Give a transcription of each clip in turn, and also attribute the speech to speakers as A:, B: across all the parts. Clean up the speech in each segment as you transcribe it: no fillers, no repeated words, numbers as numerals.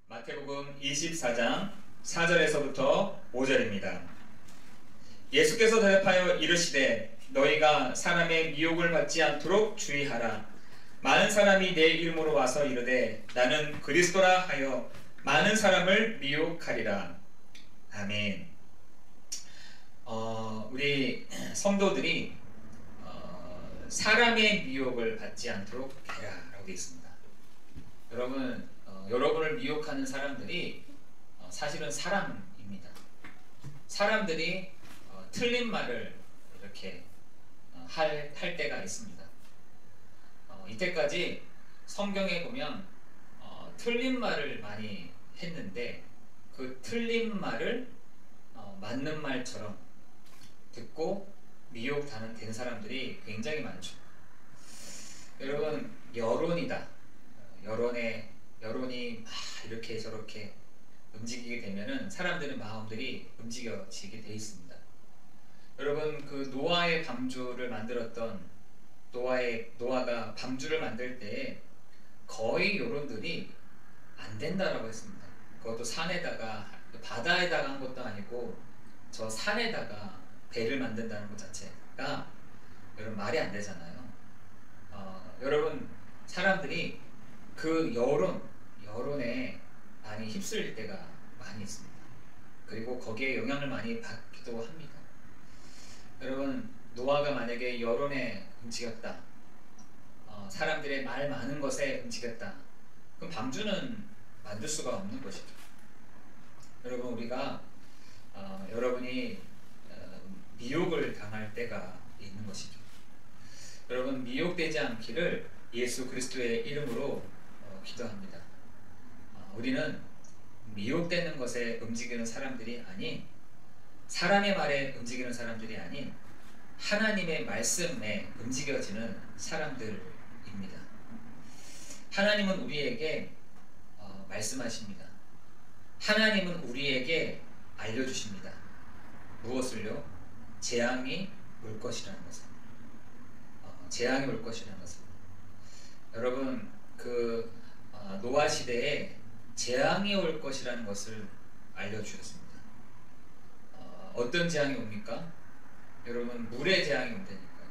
A: 마태복음 24장 4절에서부터 5절입니다. 예수께서 대답하여 이르시되 너희가 사람의 미혹을 받지 않도록 주의하라. 많은 사람이 내 이름으로 와서 이르되 나는 그리스도라 하여 많은 사람을 미혹하리라. 아멘. 우리 성도들이 사람의 미혹을 받지 않도록 해라 라고 되어 있습니다. 여러분을 미혹하는 사람들이 사실은 사람입니다. 사람들이 틀린 말을 이렇게 할 때가 있습니다. 이때까지 성경에 보면 틀린 말을 많이 했는데 그 틀린 말을 맞는 말처럼 듣고 미혹된 사람들이 굉장히 많죠. 여러분, 여론이다. 여론이 막 이렇게 저렇게 움직이게 되면은 사람들의 마음들이 움직여지게 돼 있습니다. 여러분, 그 노아의 방주를 만들었던 노아가 방주를 만들 때 거의 여론들이 안 된다라고 했습니다. 그것도 산에다가 바다에다가 한 것도 아니고 저 산에다가 배를 만든다는 것 자체가 여러분 말이 안 되잖아요. 여러분, 사람들이 그 여론에 많이 휩쓸릴 때가 많이 있습니다. 그리고 거기에 영향을 많이 받기도 합니다. 여러분, 노아가 만약에 여론에 움직였다, 사람들의 말 많은 것에 움직였다, 그럼 방주는 만들 수가 없는 것이죠. 여러분, 우리가 여러분이 미혹을 당할 때가 있는 것이죠. 여러분, 미혹되지 않기를 예수 그리스도의 이름으로 기도합니다. 우리는 미혹되는 것에 움직이는 사람들이 아닌, 사람의 말에 움직이는 사람들이 아닌 하나님의 말씀에 움직여지는 사람들입니다. 하나님은 우리에게 말씀하십니다. 하나님은 우리에게 알려주십니다. 무엇을요? 재앙이 올 것이라는 것을. 재앙이 올 것이라는 것을. 여러분, 노아 시대에 재앙이 올 것이라는 것을 알려주셨습니다. 어떤 재앙이 옵니까? 여러분, 물의 재앙이 온다니까요.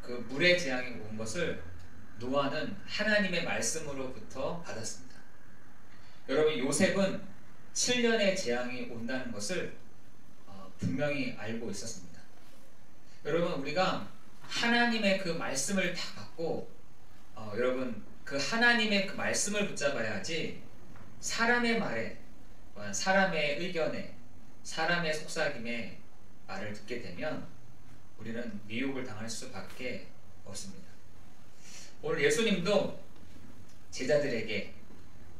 A: 그 물의 재앙이 온 것을 노아는 하나님의 말씀으로부터 받았습니다. 여러분, 요셉은 7년의 재앙이 온다는 것을 분명히 알고 있었습니다. 여러분, 우리가 하나님의 그 말씀을 다 받고 여러분, 그 하나님의 그 말씀을 붙잡아야지 사람의 말에, 사람의 의견에, 사람의 속삭임에 말을 듣게 되면 우리는 미혹을 당할 수밖에 없습니다. 오늘 예수님도 제자들에게,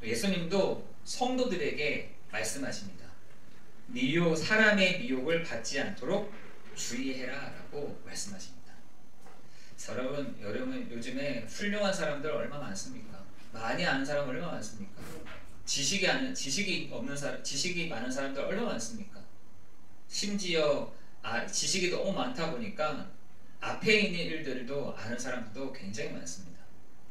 A: 예수님도 성도들에게 말씀하십니다. 사람의 미혹을 받지 않도록 주의해라 라고 말씀하십니다. 여러분, 요즘에 훌륭한 사람들 얼마나 많습니까? 많이 아는 사람 얼마나 많습니까? 지식이 많은 사람들 얼마나 많습니까? 심지어 지식이 너무 많다 보니까 앞에 있는 일들도 아는 사람들도 굉장히 많습니다.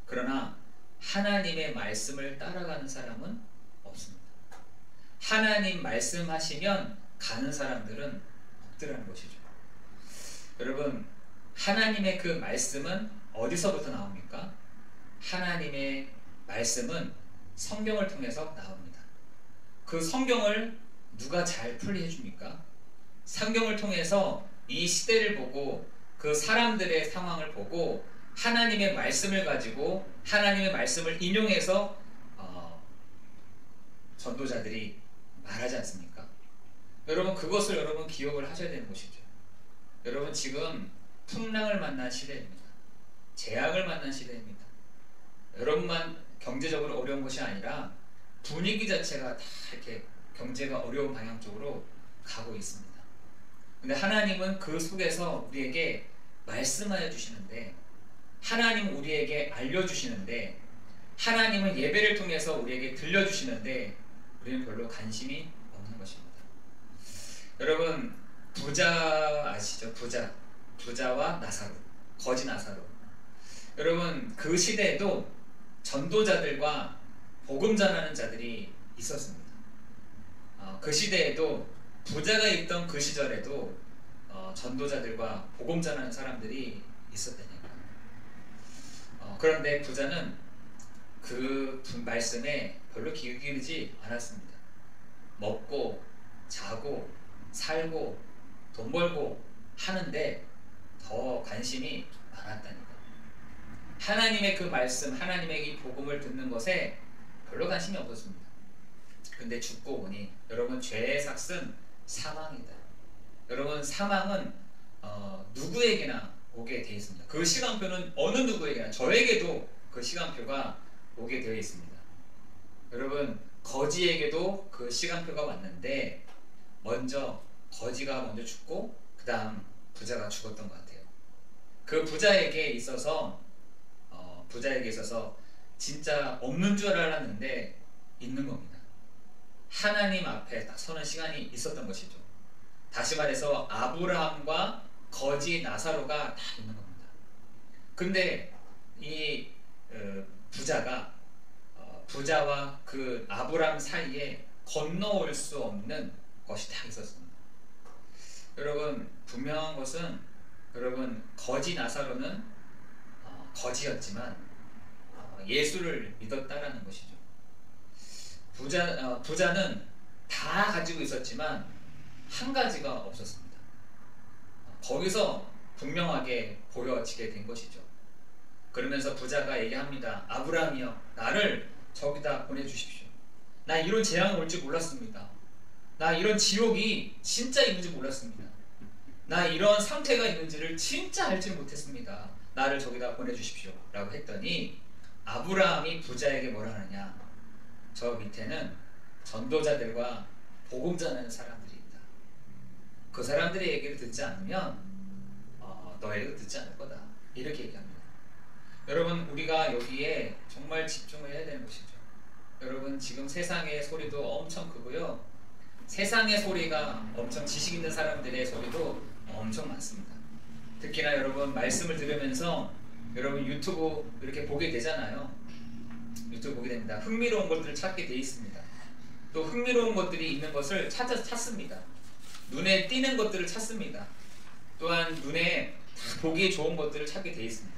A: 그러나 하나님의 말씀을 따라가는 사람은 없습니다. 하나님 말씀하시면 가는 사람들은 없더라는 것이죠. 여러분, 하나님의 그 말씀은 어디서부터 나옵니까? 하나님의 말씀은 성경을 통해서 나옵니다. 그 성경을 누가 잘 풀이해 줍니까? 성경을 통해서 이 시대를 보고 그 사람들의 상황을 보고 하나님의 말씀을 가지고 하나님의 말씀을 인용해서 전도자들이 말하지 않습니까? 여러분, 그것을 여러분 기억을 하셔야 되는 것이죠. 여러분, 지금 풍랑을 만난 시대입니다. 재앙을 만난 시대입니다. 여러분만 경제적으로 어려운 것이 아니라 분위기 자체가 다 이렇게 경제가 어려운 방향 쪽으로 가고 있습니다. 근데 하나님은 그 속에서 우리에게 말씀하여 주시는데, 하나님은 우리에게 알려주시는데, 하나님은 예배를 통해서 우리에게 들려주시는데 우리는 별로 관심이 없는 것입니다. 여러분, 부자 아시죠? 부자와 나사로, 거지 나사로. 여러분, 그 시대에도 전도자들과 복음 전하는 자들이 있었습니다. 그 시대에도 부자가 있던 그 시절에도 전도자들과 복음 전하는 사람들이 있었다니까. 그런데 부자는 그 말씀에 별로 귀 기울이지 않았습니다. 먹고 자고 살고 돈 벌고 하는데 더 관심이 많았다니까. 하나님의 그 말씀, 하나님의 이 복음을 듣는 것에 별로 관심이 없었습니다. 근데 죽고 보니 여러분, 죄의 삭은 사망이다. 여러분, 사망은 누구에게나 오게 되어 있습니다. 그 시간표는 어느 누구에게나, 저에게도 그 시간표가 오게 되어 있습니다. 여러분, 거지에게도 그 시간표가 왔는데 먼저 거지가 먼저 죽고 그 다음 부자가 죽었던 것 같아요. 그 부자에게 있어서 진짜 없는 줄 알았는데 있는 겁니다. 하나님 앞에 딱 서는 시간이 있었던 것이죠. 다시 말해서 아브라함과 거지 나사로가 다 있는 겁니다. 근데 이 부자와 그 아브라함 사이에 건너올 수 없는 것이 다 있었습니다. 여러분, 분명한 것은 여러분, 거지 나사로는 거지였지만 예수를 믿었다라는 것이죠. 부자는 다 가지고 있었지만 한 가지가 없었습니다. 거기서 분명하게 보여지게 된 것이죠. 그러면서 부자가 얘기합니다. 아브라함이여, 나를 저기다 보내주십시오. 나 이런 재앙이 올지 몰랐습니다. 나 이런 지옥이 진짜 있는지 몰랐습니다. 나 이런 상태가 있는지를 진짜 알지 못했습니다. 나를 저기다 보내주십시오 라고 했더니 아브라함이 부자에게 뭐라 하느냐, 저 밑에는 전도자들과 복음 전하는 사람들이 있다. 그 사람들의 얘기를 듣지 않으면 너희도 듣지 않을 거다. 이렇게 얘기합니다. 여러분, 우리가 여기에 정말 집중을 해야 되는 것이죠. 여러분, 지금 세상의 소리도 엄청 크고요, 세상의 소리가 엄청 지식 있는 사람들의 소리도 엄청 많습니다. 특히나 여러분, 말씀을 들으면서 여러분 유튜브 이렇게 보게 되잖아요. 유튜브 보게 됩니다. 흥미로운 것들을 찾게 돼 있습니다. 또 흥미로운 것들이 있는 것을 찾습니다. 눈에 띄는 것들을 찾습니다. 또한 눈에 보기 좋은 것들을 찾게 돼 있습니다.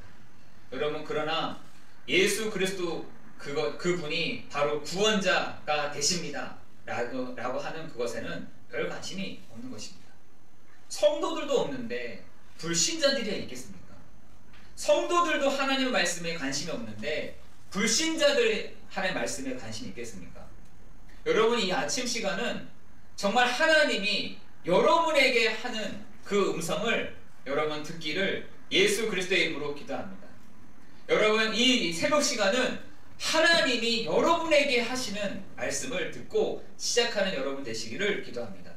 A: 여러분, 그러나 예수 그리스도 그분이 바로 구원자가 되십니다 라고 하는 그것에는 별 관심이 없는 것입니다. 성도들도 없는데 불신자들이 있겠습니까? 성도들도 하나님의 말씀에 관심이 없는데 불신자들 하나님의 말씀에 관심이 있겠습니까? 여러분, 이 아침 시간은 정말 하나님이 여러분에게 하는 그 음성을 여러분 듣기를 예수 그리스도의 이름으로 기도합니다. 여러분, 이 새벽 시간은 하나님이 여러분에게 하시는 말씀을 듣고 시작하는 여러분 되시기를 기도합니다.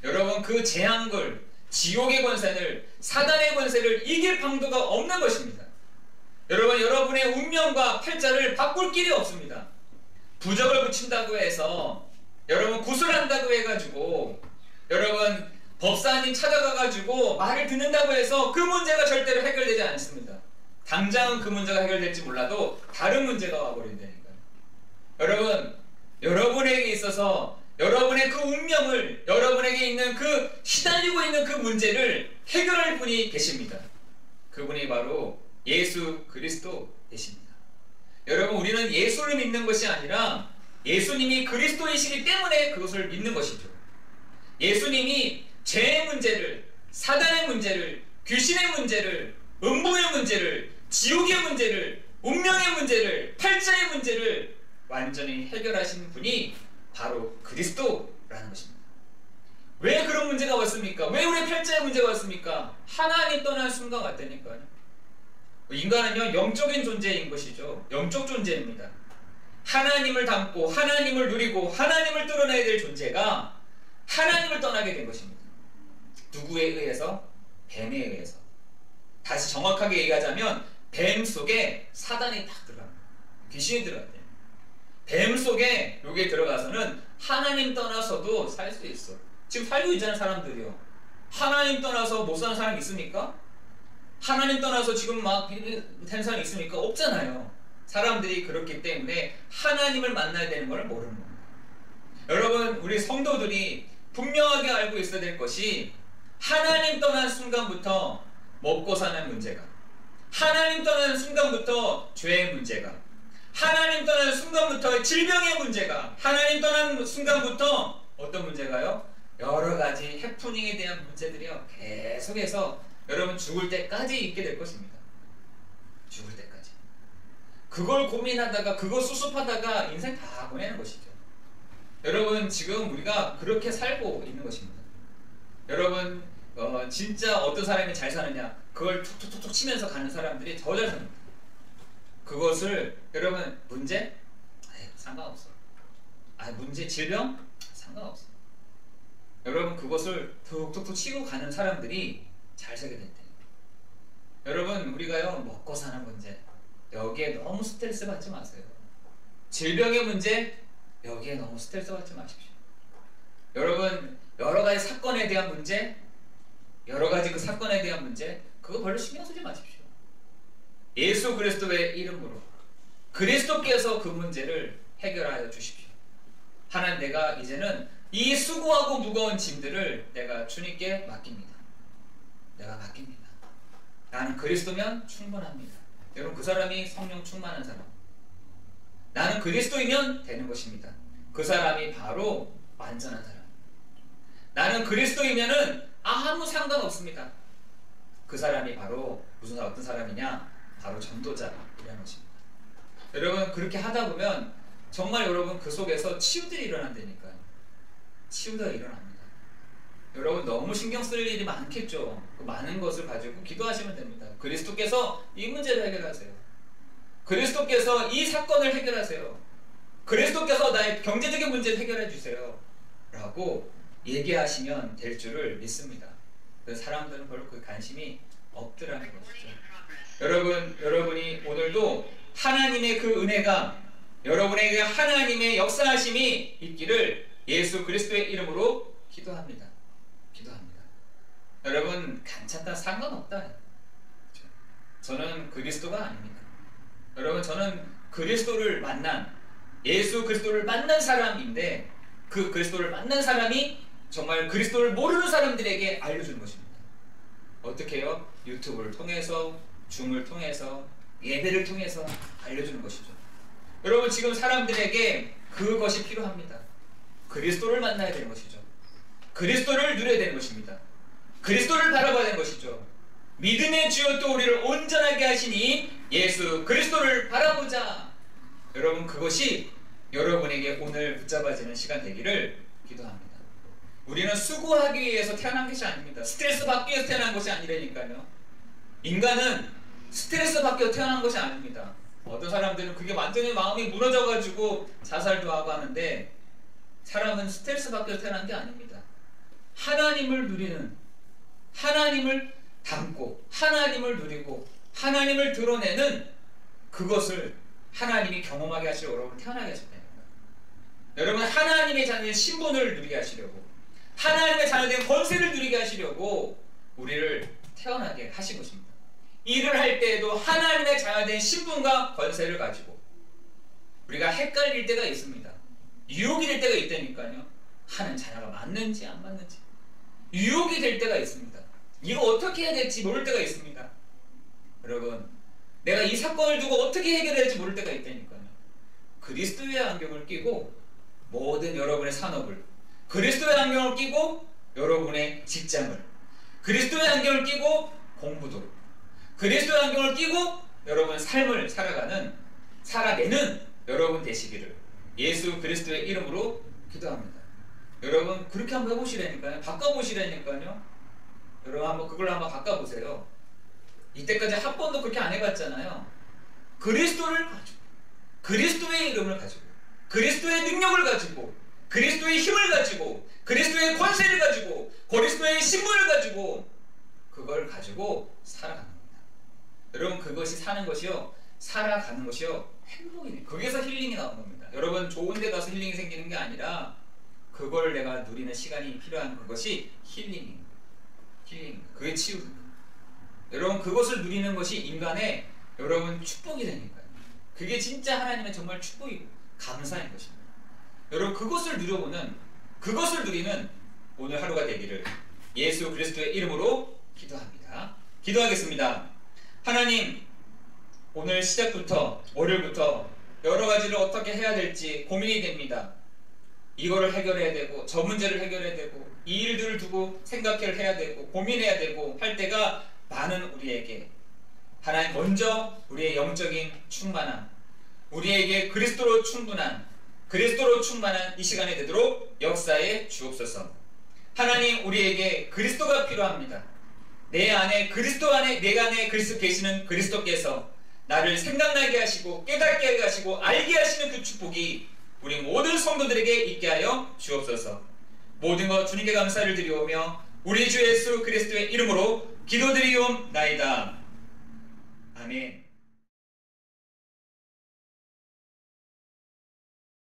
A: 여러분, 그 재앙을, 지옥의 권세를, 사단의 권세를 이길 방도가 없는 것입니다. 여러분, 여러분의 운명과 팔자를 바꿀 길이 없습니다. 부적을 붙인다고 해서, 여러분 구슬한다고 해가지고, 여러분 법사님 찾아가가지고 말을 듣는다고 해서 그 문제가 절대로 해결되지 않습니다. 당장은 그 문제가 해결될지 몰라도 다른 문제가 와버린다니까요. 여러분, 여러분에게 있어서 여러분의 그 운명을, 여러분에게 있는 그 시달리고 있는 그 문제를 해결할 분이 계십니다. 그분이 바로 예수 그리스도 되십니다. 여러분, 우리는 예수를 믿는 것이 아니라 예수님이 그리스도이시기 때문에 그것을 믿는 것이죠. 예수님이 죄의 문제를, 사단의 문제를, 귀신의 문제를, 음부의 문제를, 지옥의 문제를, 운명의 문제를, 팔자의 문제를 완전히 해결하신 분이 바로 그리스도라는 것입니다. 왜 그런 문제가 왔습니까? 왜 우리 팔자의 문제가 왔습니까? 하나님 떠난 순간 왔다니까요. 인간은요, 영적인 존재인 것이죠. 영적 존재입니다. 하나님을 닮고 하나님을 누리고 하나님을 뚫어내야 될 존재가 하나님을 떠나게 된 것입니다. 누구에 의해서? 뱀에 의해서. 다시 정확하게 얘기하자면 뱀 속에 사단이 딱 들어갑니다. 귀신이 들어갔대요. 뱀 속에 여기에 들어가서는 하나님 떠나서도 살 수 있어. 지금 살고 있잖아요, 사람들이요. 하나님 떠나서 못 사는 사람이 있습니까? 하나님 떠나서 지금 막 된 사람이 있습니까? 없잖아요. 사람들이 그렇기 때문에 하나님을 만나야 되는 걸 모르는 겁니다. 여러분, 우리 성도들이 분명하게 알고 있어야 될 것이, 하나님 떠난 순간부터 먹고 사는 문제가, 하나님 떠나는 순간부터 죄의 문제가, 하나님 떠나는 순간부터 질병의 문제가, 하나님 떠나는 순간부터 어떤 문제가요? 여러 가지 해프닝에 대한 문제들이요, 계속해서 여러분 죽을 때까지 있게 될 것입니다. 죽을 때까지. 그걸 고민하다가, 그거 수습하다가 인생 다 보내는 것이죠. 여러분, 지금 우리가 그렇게 살고 있는 것입니다. 여러분, 진짜 어떤 사람이 잘 사느냐, 그걸 툭툭툭툭 치면서 가는 사람들이 더 잘 삽니다. 그것을 여러분, 문제? 상관없어. 문제, 질병? 상관없어. 여러분, 그것을 툭툭툭 치고 가는 사람들이 잘 살게 될 때예요. 여러분, 우리가요, 먹고 사는 문제, 여기에 너무 스트레스 받지 마세요. 질병의 문제, 여기에 너무 스트레스 받지 마십시오. 여러분, 여러 가지 사건에 대한 문제, 여러 가지 그 사건에 대한 문제, 그거 별로 신경 쓰지 마십시오. 예수 그리스도의 이름으로 그리스도께서 그 문제를 해결하여 주십시오. 하나님, 내가 이제는 이 수고하고 무거운 짐들을 내가 주님께 맡깁니다. 내가 맡깁니다. 나는 그리스도면 충분합니다. 여러분, 그 사람이 성령 충만한 사람, 나는 그리스도이면 되는 것입니다. 그 사람이 바로 완전한 사람. 나는 그리스도이면은 아무 상관없습니다. 그 사람이 바로 어떤 사람이냐? 바로 전도자라는 것입니다. 여러분, 그렇게 하다 보면 정말 여러분 그 속에서 치유들이 일어난다니까요. 치유가 일어납니다. 여러분, 너무 신경 쓸 일이 많겠죠. 그 많은 것을 가지고 기도하시면 됩니다. 그리스도께서 이 문제를 해결하세요. 그리스도께서 이 사건을 해결하세요. 그리스도께서 나의 경제적인 문제를 해결해 주세요. 라고 얘기하시면 될 줄을 믿습니다. 그래서 사람들은 별로 그 관심이 없더라는 것이죠. 여러분이 오늘도 하나님의 그 은혜가, 여러분에게 하나님의 역사하심이 있기를 예수 그리스도의 이름으로 기도합니다. 기도합니다. 여러분, 괜찮다, 상관없다. 저는 그리스도가 아닙니다. 여러분, 저는 그리스도를 만난, 예수 그리스도를 만난 사람인데, 그 그리스도를 만난 사람이 정말 그리스도를 모르는 사람들에게 알려주는 것입니다. 어떻게 해요? 유튜브를 통해서, 줌을 통해서, 예배를 통해서 알려주는 것이죠. 여러분, 지금 사람들에게 그것이 필요합니다. 그리스도를 만나야 되는 것이죠. 그리스도를 누려야 되는 것입니다. 그리스도를 바라봐야 되는 것이죠. 믿음의 주여 또 우리를 온전하게 하시니 예수 그리스도를 바라보자. 여러분, 그것이 여러분에게 오늘 붙잡아지는 시간 되기를 기도합니다. 우리는 수고하기 위해서 태어난 것이 아닙니다. 스트레스 받기 위해서 태어난 것이 아니라니까요. 인간은 스트레스 받기 위해서 태어난 것이 아닙니다. 어떤 사람들은 그게 완전히 마음이 무너져가지고 자살도 하고 하는데, 사람은 스트레스 받기 위해서 태어난 게 아닙니다. 하나님을 누리는, 하나님을 담고, 하나님을 누리고, 하나님을 드러내는 그것을 하나님이 경험하게 하시려고 여러분 태어나게 하셨다는 거예요. 여러분, 하나님의 자녀의 신분을 누리게 하시려고, 하나님의 자녀된 권세를 누리게 하시려고 우리를 태어나게 하신 것입니다. 일을 할 때에도 하나님의 자녀된 신분과 권세를 가지고 우리가 헷갈릴 때가 있습니다. 유혹이 될 때가 있다니까요. 하는 자녀가 맞는지 안 맞는지 유혹이 될 때가 있습니다. 이거 어떻게 해야 될지 모를 때가 있습니다. 여러분, 내가 이 사건을 두고 어떻게 해결해야 될지 모를 때가 있다니까요. 그리스도의 안경을 끼고 모든 여러분의 산업을, 그리스도의 안경을 끼고 여러분의 직장을, 그리스도의 안경을 끼고 공부도, 그리스도의 안경을 끼고 여러분 삶을 살아내는 여러분 되시기를 예수 그리스도의 이름으로 기도합니다. 여러분, 그렇게 한번 해보시라니까요. 바꿔보시라니까요. 여러분, 그걸 한번 바꿔보세요. 이때까지 한 번도 그렇게 안 해봤잖아요. 그리스도를 가지고, 그리스도의 이름을 가지고, 그리스도의 능력을 가지고, 그리스도의 힘을 가지고, 그리스도의 권세를 가지고, 그리스도의 신분을 가지고, 그걸 가지고 살아가는 겁니다. 여러분, 그것이 사는 것이요, 살아가는 것이요, 행복이네. 거기서 힐링이 나오는 겁니다. 여러분, 좋은 데 가서 힐링이 생기는 게 아니라 그걸 내가 누리는 시간이 필요한 그것이 힐링입니다. 힐링, 그게 치유입니다. 여러분, 그것을 누리는 것이 인간의 여러분 축복이 되니까요. 그게 진짜 하나님의 정말 축복이고 감사인 것입니다. 여러분 그것을 누리는 오늘 하루가 되기를 예수 그리스도의 이름으로 기도합니다. 기도하겠습니다. 하나님, 오늘 시작부터 월요일부터 여러 가지를 어떻게 해야 될지 고민이 됩니다. 이거를 해결해야 되고 저 문제를 해결해야 되고 이 일들을 두고 생각을 해야 되고 고민해야 되고 할 때가 많은 우리에게 하나님 먼저 우리의 영적인 충만함, 우리에게 그리스도로 충만한 이 시간이 되도록 역사에 주옵소서. 하나님, 우리에게 그리스도가 필요합니다. 내가 안에 그리스도 계시는 그리스도께서 나를 생각나게 하시고 깨닫게 하게 하시고 알게 하시는 그 축복이 우리 모든 성도들에게 있게 하여 주옵소서. 모든 것 주님께 감사를 드리오며 우리 주 예수 그리스도의 이름으로 기도드리옵나이다. 아멘.